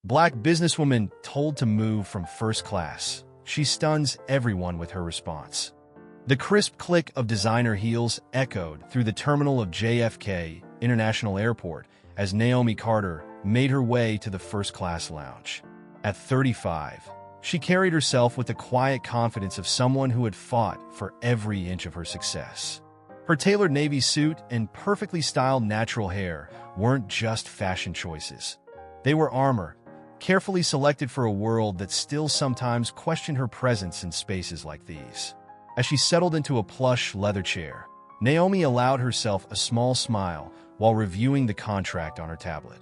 Black businesswoman told to move from first class. She stuns everyone with her response. The crisp click of designer heels echoed through the terminal of JFK International Airport as Naomi Carter made her way to the first-class lounge. At 35, she carried herself with the quiet confidence of someone who had fought for every inch of her success. Her tailored navy suit and perfectly styled natural hair weren't just fashion choices. They were armor, carefully selected for a world that still sometimes questioned her presence in spaces like these. As she settled into a plush leather chair, Naomi allowed herself a small smile while reviewing the contract on her tablet.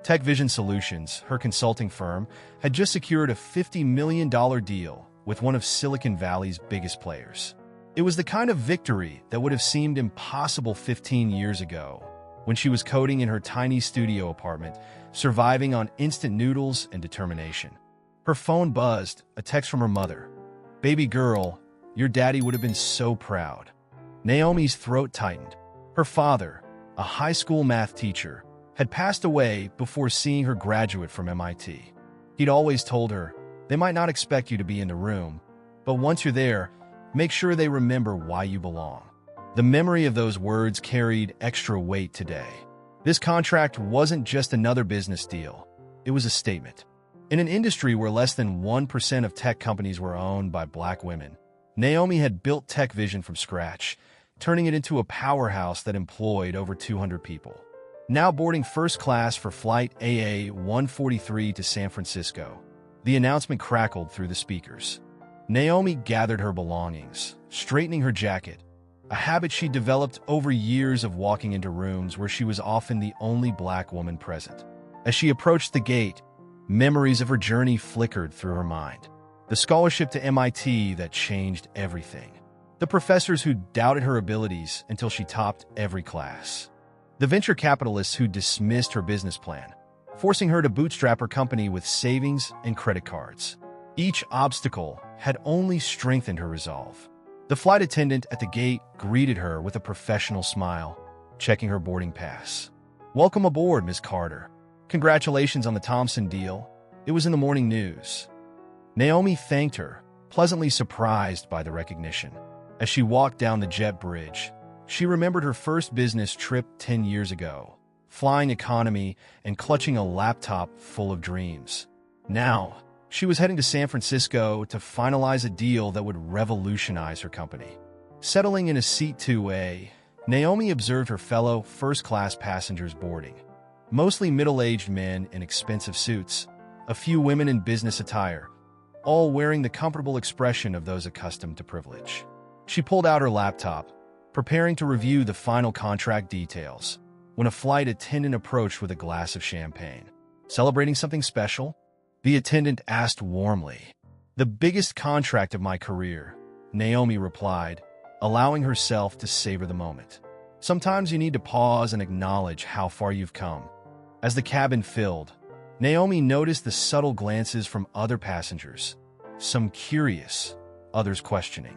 TechVision Solutions, her consulting firm, had just secured a $50 million deal with one of Silicon Valley's biggest players. It was the kind of victory that would have seemed impossible 15 years ago, when she was coding in her tiny studio apartment, surviving on instant noodles and determination. Her phone buzzed, a text from her mother. "Baby girl, your daddy would have been so proud." Naomi's throat tightened. Her father, a high school math teacher, had passed away before seeing her graduate from MIT. He'd always told her, "They might not expect you to be in the room, but once you're there, make sure they remember why you belong." The memory of those words carried extra weight today. This contract wasn't just another business deal. It was a statement. In an industry where less than 1% of tech companies were owned by Black women, Naomi had built TechVision from scratch, turning it into a powerhouse that employed over 200 people. Now boarding first class for flight AA-143 to San Francisco, the announcement crackled through the speakers. Naomi gathered her belongings, straightening her jacket, a habit she developed over years of walking into rooms where she was often the only Black woman present. As she approached the gate, memories of her journey flickered through her mind. The scholarship to MIT that changed everything. The professors who doubted her abilities until she topped every class. The venture capitalists who dismissed her business plan, forcing her to bootstrap her company with savings and credit cards. Each obstacle had only strengthened her resolve. The flight attendant at the gate greeted her with a professional smile, checking her boarding pass. "Welcome aboard, Ms. Carter. Congratulations on the Thompson deal. It was in the morning news." Naomi thanked her, pleasantly surprised by the recognition. As she walked down the jet bridge, she remembered her first business trip 10 years ago, flying economy and clutching a laptop full of dreams. Now, she was heading to San Francisco to finalize a deal that would revolutionize her company. Settling in a seat 2A, Naomi observed her fellow first-class passengers boarding. Mostly middle-aged men in expensive suits, a few women in business attire, all wearing the comfortable expression of those accustomed to privilege. She pulled out her laptop, preparing to review the final contract details, when a flight attendant approached with a glass of champagne. "Celebrating something special?" the attendant asked warmly. "The biggest contract of my career," Naomi replied, allowing herself to savor the moment. Sometimes you need to pause and acknowledge how far you've come. As the cabin filled, Naomi noticed the subtle glances from other passengers, some curious, others questioning.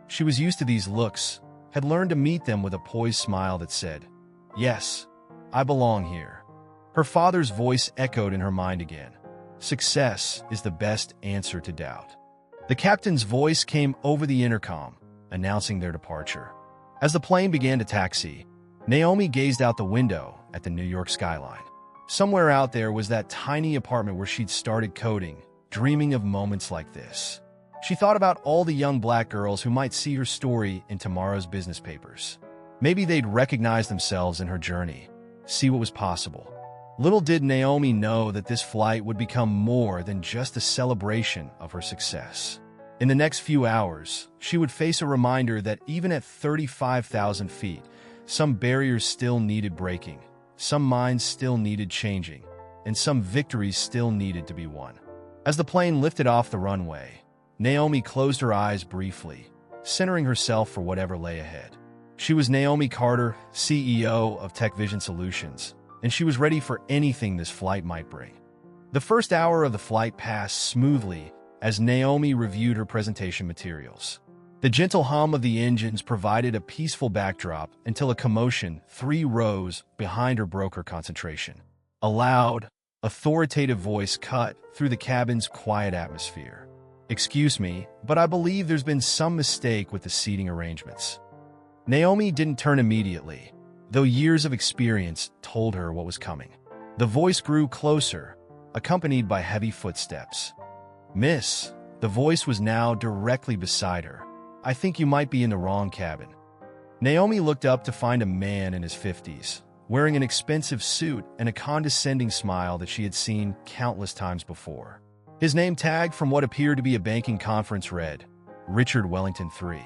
She was used to these looks, had learned to meet them with a poised smile that said, "Yes, I belong here." Her father's voice echoed in her mind again. "Success is the best answer to doubt." The captain's voice came over the intercom, announcing their departure. As the plane began to taxi, Naomi gazed out the window at the New York skyline. Somewhere out there was that tiny apartment where she'd started coding, dreaming of moments like this. She thought about all the young Black girls who might see her story in tomorrow's business papers. Maybe they'd recognize themselves in her journey, see what was possible. Little did Naomi know that this flight would become more than just a celebration of her success. In the next few hours, she would face a reminder that even at 35,000 feet, some barriers still needed breaking, some minds still needed changing, and some victories still needed to be won. As the plane lifted off the runway, Naomi closed her eyes briefly, centering herself for whatever lay ahead. She was Naomi Carter, CEO of TechVision Solutions, and she was ready for anything this flight might bring. The first hour of the flight passed smoothly as Naomi reviewed her presentation materials. The gentle hum of the engines provided a peaceful backdrop until a commotion 3 rows behind her broke her concentration. A loud, authoritative voice cut through the cabin's quiet atmosphere. "Excuse me, but I believe there's been some mistake with the seating arrangements." Naomi didn't turn immediately, though years of experience told her what was coming. The voice grew closer, accompanied by heavy footsteps. "Miss," the voice was now directly beside her, "I think you might be in the wrong cabin." Naomi looked up to find a man in his 50s, wearing an expensive suit and a condescending smile that she had seen countless times before. His name tag from what appeared to be a banking conference read, Richard Wellington III.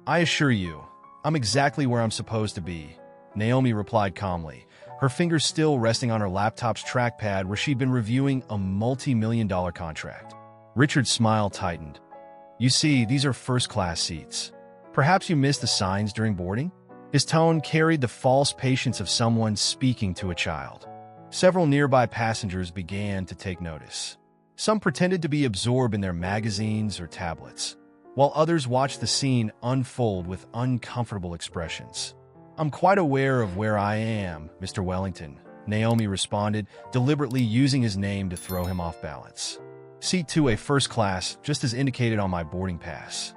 "I assure you, I'm exactly where I'm supposed to be," Naomi replied calmly, her fingers still resting on her laptop's trackpad where she'd been reviewing a multi-million-dollar contract. Richard's smile tightened. "You see, these are first-class seats. Perhaps you missed the signs during boarding?" His tone carried the false patience of someone speaking to a child. Several nearby passengers began to take notice. Some pretended to be absorbed in their magazines or tablets, while others watched the scene unfold with uncomfortable expressions. "I'm quite aware of where I am, Mr. Wellington," Naomi responded, deliberately using his name to throw him off balance. "Seat 2A first class, just as indicated on my boarding pass."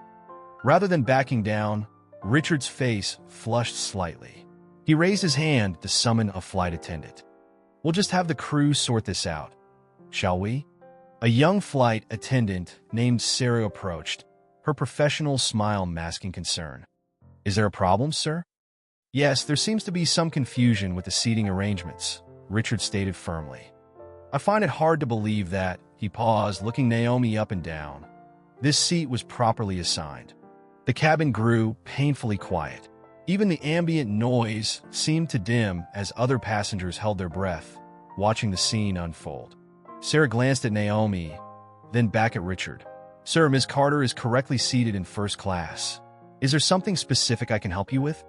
Rather than backing down, Richard's face flushed slightly. He raised his hand to summon a flight attendant. "We'll just have the crew sort this out, shall we?" A young flight attendant named Sarah approached, her professional smile masking concern. "Is there a problem, sir?" "Yes, there seems to be some confusion with the seating arrangements," Richard stated firmly. "I find it hard to believe that," he paused, looking Naomi up and down. "This seat was properly assigned." The cabin grew painfully quiet. Even the ambient noise seemed to dim as other passengers held their breath, watching the scene unfold. Sarah glanced at Naomi, then back at Richard. "Sir, Ms. Carter is correctly seated in first class. Is there something specific I can help you with?"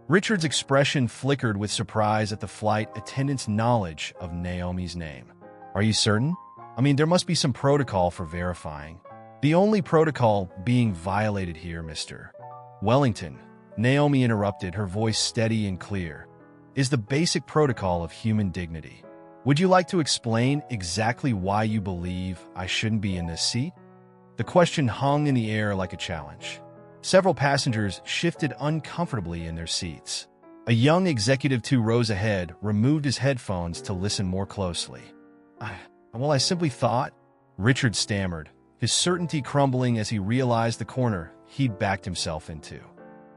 Richard's expression flickered with surprise at the flight attendant's knowledge of Naomi's name. "Are you certain? I mean, there must be some protocol for verifying." "The only protocol being violated here, Mr. Wellington," Naomi interrupted, her voice steady and clear, "is the basic protocol of human dignity. Would you like to explain exactly why you believe I shouldn't be in this seat?" The question hung in the air like a challenge. Several passengers shifted uncomfortably in their seats. A young executive 2 rows ahead removed his headphones to listen more closely. I simply thought," Richard stammered, his certainty crumbling as he realized the corner he'd backed himself into.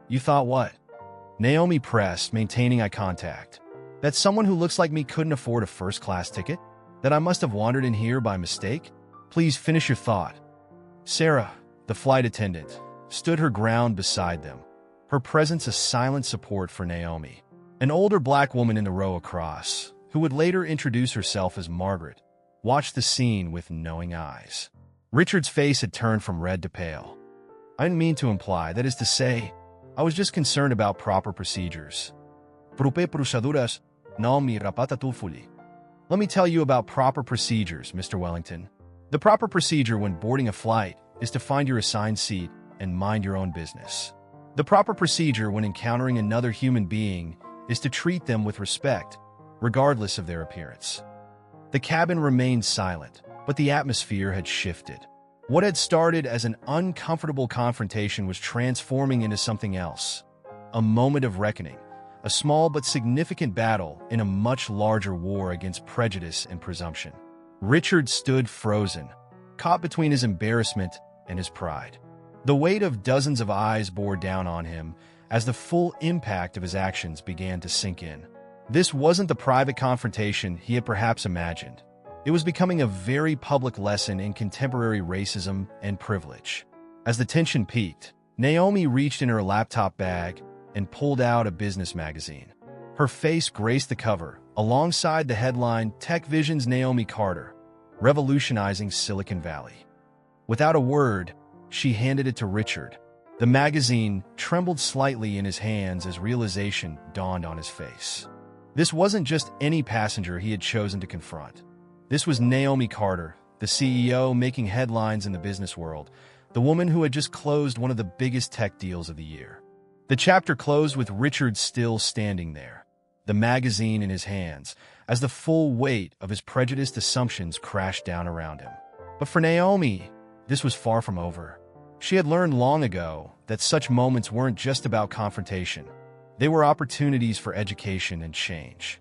"You thought what?" Naomi pressed, maintaining eye contact. "That someone who looks like me couldn't afford a first-class ticket? That I must have wandered in here by mistake? Please finish your thought." Sarah, the flight attendant, stood her ground beside them, her presence a silent support for Naomi. An older black woman in the row across, who would later introduce herself as Margaret, watched the scene with knowing eyes. Richard's face had turned from red to pale. "I didn't mean to imply, that is to say, I was just concerned about proper procedures." Naomi rapata tufuli. "Let me tell you about proper procedures, Mr. Wellington. The proper procedure when boarding a flight is to find your assigned seat and mind your own business. The proper procedure when encountering another human being is to treat them with respect, regardless of their appearance." The cabin remained silent, but the atmosphere had shifted. What had started as an uncomfortable confrontation was transforming into something else. A moment of reckoning, a small but significant battle in a much larger war against prejudice and presumption. Richard stood frozen, caught between his embarrassment and his pride. The weight of dozens of eyes bore down on him as the full impact of his actions began to sink in. This wasn't the private confrontation he had perhaps imagined. It was becoming a very public lesson in contemporary racism and privilege. As the tension peaked, Naomi reached in her laptop bag and pulled out a business magazine. Her face graced the cover, alongside the headline, "Tech Vision's Naomi Carter, Revolutionizing Silicon Valley." Without a word, she handed it to Richard. The magazine trembled slightly in his hands as realization dawned on his face. This wasn't just any passenger he had chosen to confront. This was Naomi Carter, the CEO making headlines in the business world, the woman who had just closed one of the biggest tech deals of the year. The chapter closed with Richard still standing there, the magazine in his hands, as the full weight of his prejudiced assumptions crashed down around him. But for Naomi, this was far from over. She had learned long ago that such moments weren't just about confrontation. They were opportunities for education and change.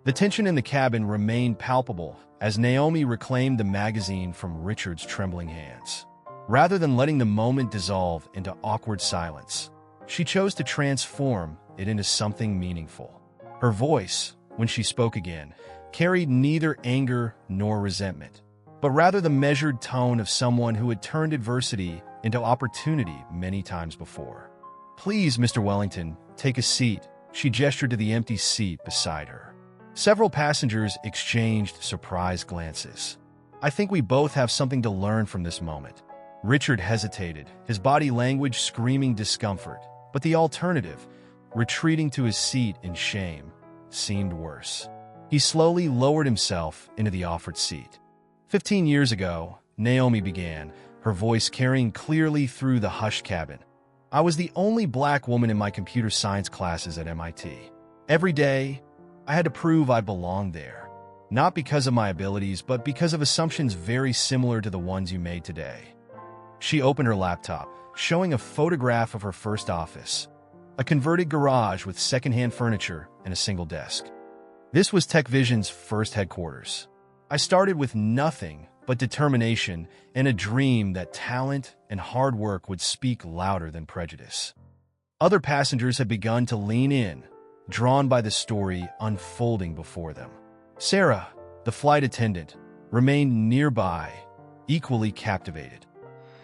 The tension in the cabin remained palpable as Naomi reclaimed the magazine from Richard's trembling hands. Rather than letting the moment dissolve into awkward silence, she chose to transform it into something meaningful. Her voice, when she spoke again, carried neither anger nor resentment, but rather the measured tone of someone who had turned adversity into opportunity many times before. "Please, Mr. Wellington, take a seat," she gestured to the empty seat beside her. Several passengers exchanged surprised glances. "I think we both have something to learn from this moment." Richard hesitated, his body language screaming discomfort, but the alternative, retreating to his seat in shame, seemed worse. He slowly lowered himself into the offered seat. 15 years ago, Naomi began, her voice carrying clearly through the hushed cabin. "I was the only black woman in my computer science classes at MIT. Every day, I had to prove I belonged there. Not because of my abilities, but because of assumptions very similar to the ones you made today." She opened her laptop, showing a photograph of her first office, a converted garage with secondhand furniture and a single desk. This was TechVision's first headquarters. "I started with nothing but determination and a dream that talent and hard work would speak louder than prejudice." Other passengers had begun to lean in, drawn by the story unfolding before them. Sarah, the flight attendant, remained nearby, equally captivated.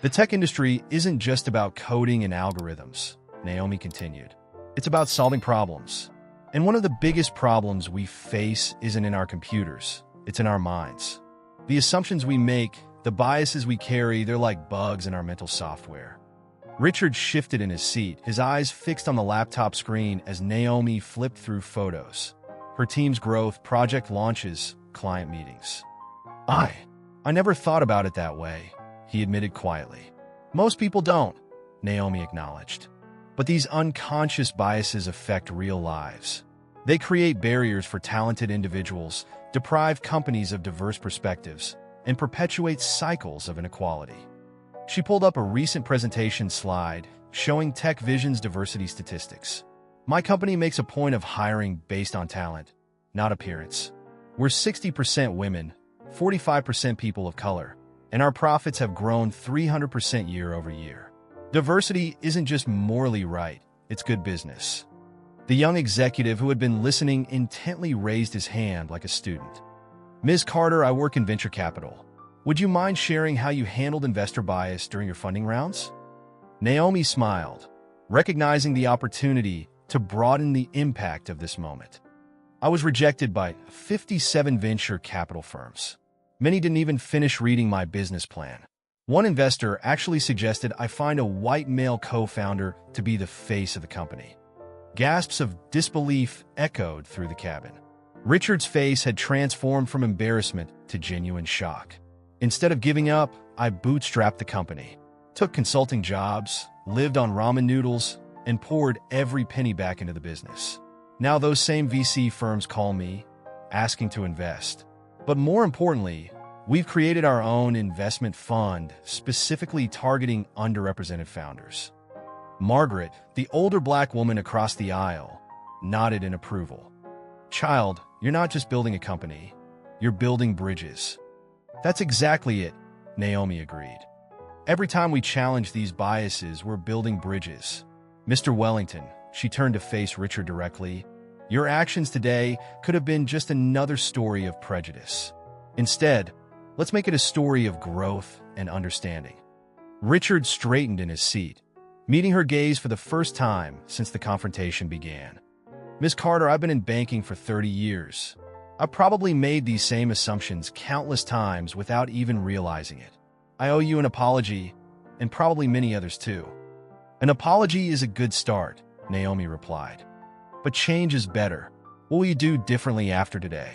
"The tech industry isn't just about coding and algorithms," Naomi continued. "It's about solving problems. And one of the biggest problems we face isn't in our computers, it's in our minds. The assumptions we make, the biases we carry, they're like bugs in our mental software." Richard shifted in his seat, his eyes fixed on the laptop screen as Naomi flipped through photos. Her team's growth, project launches, client meetings. I never thought about it that way," he admitted quietly. "Most people don't," Naomi acknowledged. "But these unconscious biases affect real lives. They create barriers for talented individuals, deprive companies of diverse perspectives, and perpetuate cycles of inequality." She pulled up a recent presentation slide showing TechVision's diversity statistics. "My company makes a point of hiring based on talent, not appearance. We're 60% women, 45% people of color, and our profits have grown 300% year over year. Diversity isn't just morally right, it's good business." The young executive who had been listening intently raised his hand like a student. "Ms. Carter, I work in venture capital. Would you mind sharing how you handled investor bias during your funding rounds?" Naomi smiled, recognizing the opportunity to broaden the impact of this moment. "I was rejected by 57 venture capital firms. Many didn't even finish reading my business plan. One investor actually suggested I find a white male co-founder to be the face of the company." Gasps of disbelief echoed through the cabin. Richard's face had transformed from embarrassment to genuine shock. "Instead of giving up, I bootstrapped the company, took consulting jobs, lived on ramen noodles, and poured every penny back into the business. Now those same VC firms call me, asking to invest. But more importantly, we've created our own investment fund specifically targeting underrepresented founders." Margaret, the older black woman across the aisle, nodded in approval. "Child, you're not just building a company, you're building bridges." "That's exactly it," Naomi agreed. "Every time we challenge these biases, we're building bridges." "Mr. Wellington," she turned to face Richard directly, "your actions today could have been just another story of prejudice. Instead, let's make it a story of growth and understanding." Richard straightened in his seat, meeting her gaze for the first time since the confrontation began. "Ms. Carter, I've been in banking for 30 years. I've probably made these same assumptions countless times without even realizing it. I owe you an apology, and probably many others too." "An apology is a good start," Naomi replied. "But change is better. What will you do differently after today?"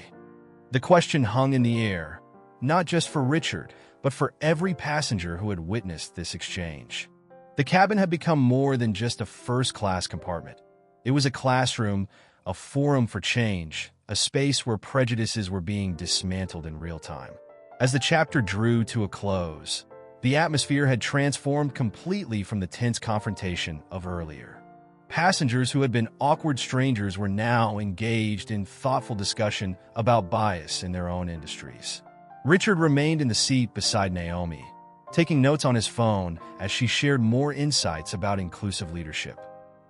The question hung in the air, not just for Richard, but for every passenger who had witnessed this exchange. The cabin had become more than just a first-class compartment. It was a classroom, a forum for change, a space where prejudices were being dismantled in real time. As the chapter drew to a close, the atmosphere had transformed completely from the tense confrontation of earlier. Passengers who had been awkward strangers were now engaged in thoughtful discussion about bias in their own industries. Richard remained in the seat beside Naomi, taking notes on his phone as she shared more insights about inclusive leadership.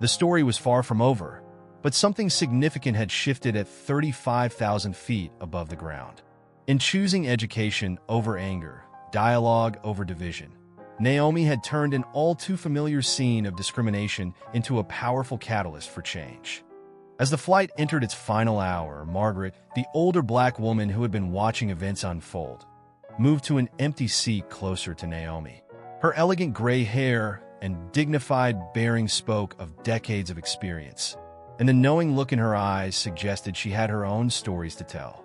The story was far from over, but something significant had shifted at 35,000 feet above the ground. In choosing education over anger, dialogue over division, Naomi had turned an all-too-familiar scene of discrimination into a powerful catalyst for change. As the flight entered its final hour, Margaret, the older black woman who had been watching events unfold, moved to an empty seat closer to Naomi. Her elegant gray hair and dignified bearing spoke of decades of experience, and the knowing look in her eyes suggested she had her own stories to tell.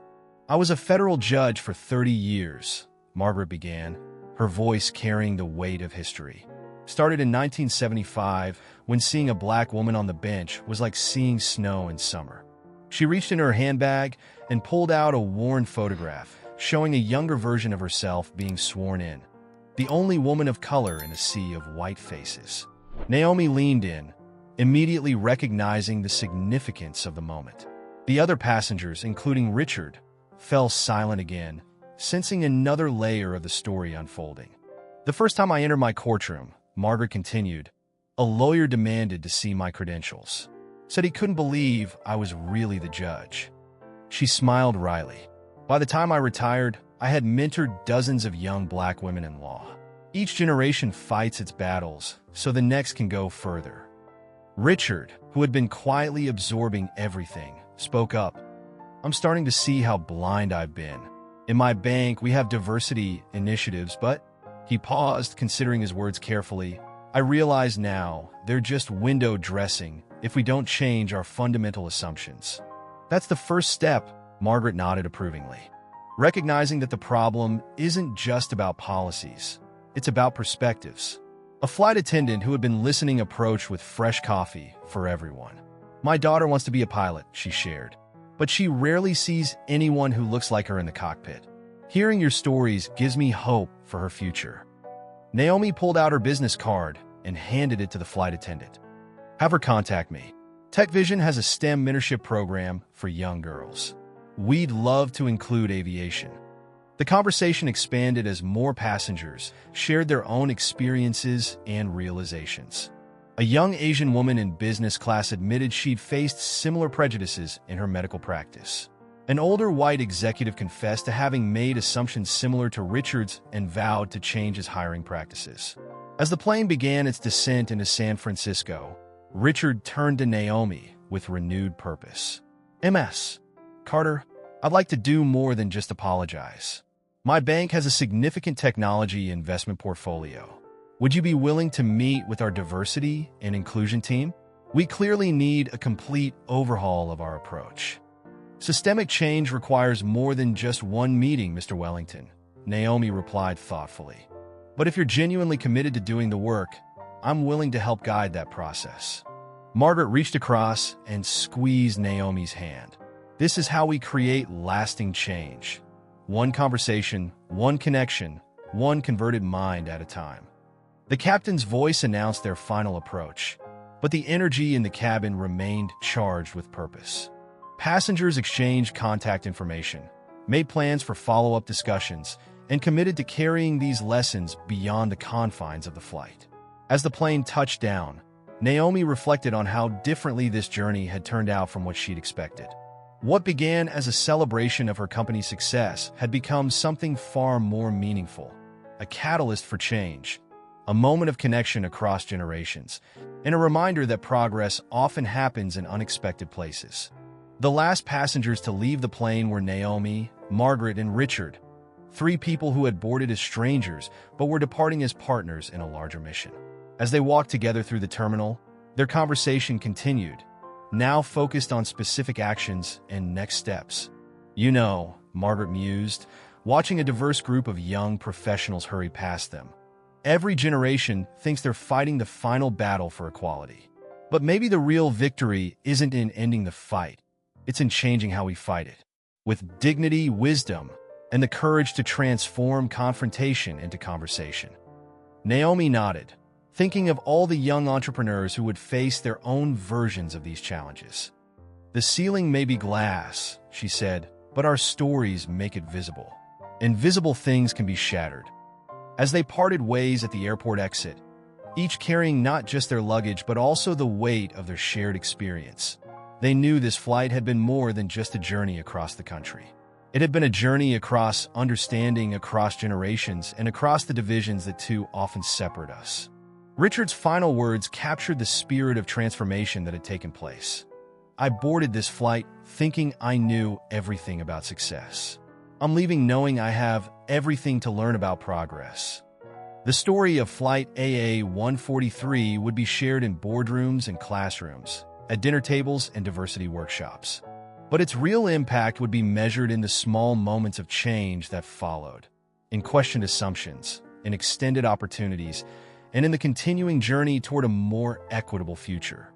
"I was a federal judge for 30 years, Margaret began, her voice carrying the weight of history. Started in 1975, when seeing a black woman on the bench was like seeing snow in summer. She reached in her handbag and pulled out a worn photograph, showing a younger version of herself being sworn in. The only woman of color in a sea of white faces. Naomi leaned in, immediately recognizing the significance of the moment. The other passengers, including Richard, fell silent again, sensing another layer of the story unfolding. "The first time I entered my courtroom," Margaret continued, "a lawyer demanded to see my credentials. Said he couldn't believe I was really the judge." She smiled wryly. "By the time I retired, I had mentored dozens of young black women in law. Each generation fights its battles, so the next can go further." Richard, who had been quietly absorbing everything, spoke up. "I'm starting to see how blind I've been. In my bank, we have diversity initiatives, but—" He paused, considering his words carefully. "I realize now they're just window dressing if we don't change our fundamental assumptions." "That's the first step," Margaret nodded approvingly. "Recognizing that the problem isn't just about policies, it's about perspectives." A flight attendant who had been listening approached with fresh coffee for everyone. "My daughter wants to be a pilot," she shared, "but she rarely sees anyone who looks like her in the cockpit. Hearing your stories gives me hope for her future." Naomi pulled out her business card and handed it to the flight attendant. "Have her contact me. TechVision has a STEM mentorship program for young girls. We'd love to include aviation." The conversation expanded as more passengers shared their own experiences and realizations. A young Asian woman in business class admitted she'd faced similar prejudices in her medical practice. An older white executive confessed to having made assumptions similar to Richard's and vowed to change his hiring practices. As the plane began its descent into San Francisco, Richard turned to Naomi with renewed purpose. "Ms. Carter, I'd like to do more than just apologize. My bank has a significant technology investment portfolio. Would you be willing to meet with our diversity and inclusion team? We clearly need a complete overhaul of our approach." "Systemic change requires more than just one meeting, Mr. Wellington," Naomi replied thoughtfully. "But if you're genuinely committed to doing the work, I'm willing to help guide that process." Margaret reached across and squeezed Naomi's hand. "This is how we create lasting change. One conversation, one connection, one converted mind at a time." The captain's voice announced their final approach, but the energy in the cabin remained charged with purpose. Passengers exchanged contact information, made plans for follow-up discussions, and committed to carrying these lessons beyond the confines of the flight. As the plane touched down, Naomi reflected on how differently this journey had turned out from what she'd expected. What began as a celebration of her company's success had become something far more meaningful, a catalyst for change, a moment of connection across generations, and a reminder that progress often happens in unexpected places. The last passengers to leave the plane were Naomi, Margaret, and Richard, three people who had boarded as strangers but were departing as partners in a larger mission. As they walked together through the terminal, their conversation continued, now focused on specific actions and next steps. "You know," Margaret mused, watching a diverse group of young professionals hurry past them. "Every generation thinks they're fighting the final battle for equality. But maybe the real victory isn't in ending the fight. It's in changing how we fight it. With dignity, wisdom, and the courage to transform confrontation into conversation. Naomi nodded, thinking of all the young entrepreneurs who would face their own versions of these challenges. The ceiling may be glass, she said, but our stories make it visible. Invisible things can be shattered. As they parted ways at the airport exit, each carrying not just their luggage but also the weight of their shared experience, they knew this flight had been more than just a journey across the country. It had been a journey across understanding, across generations, and across the divisions that too often separate us. Richard's final words captured the spirit of transformation that had taken place. I boarded this flight thinking I knew everything about success. I'm leaving knowing I have everything to learn about progress. The story of Flight AA-143 would be shared in boardrooms and classrooms, at dinner tables and diversity workshops. But its real impact would be measured in the small moments of change that followed, in questioned assumptions, in extended opportunities, and in the continuing journey toward a more equitable future.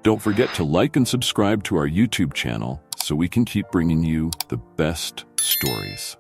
Don't forget to like and subscribe to our YouTube channel so we can keep bringing you the best stories.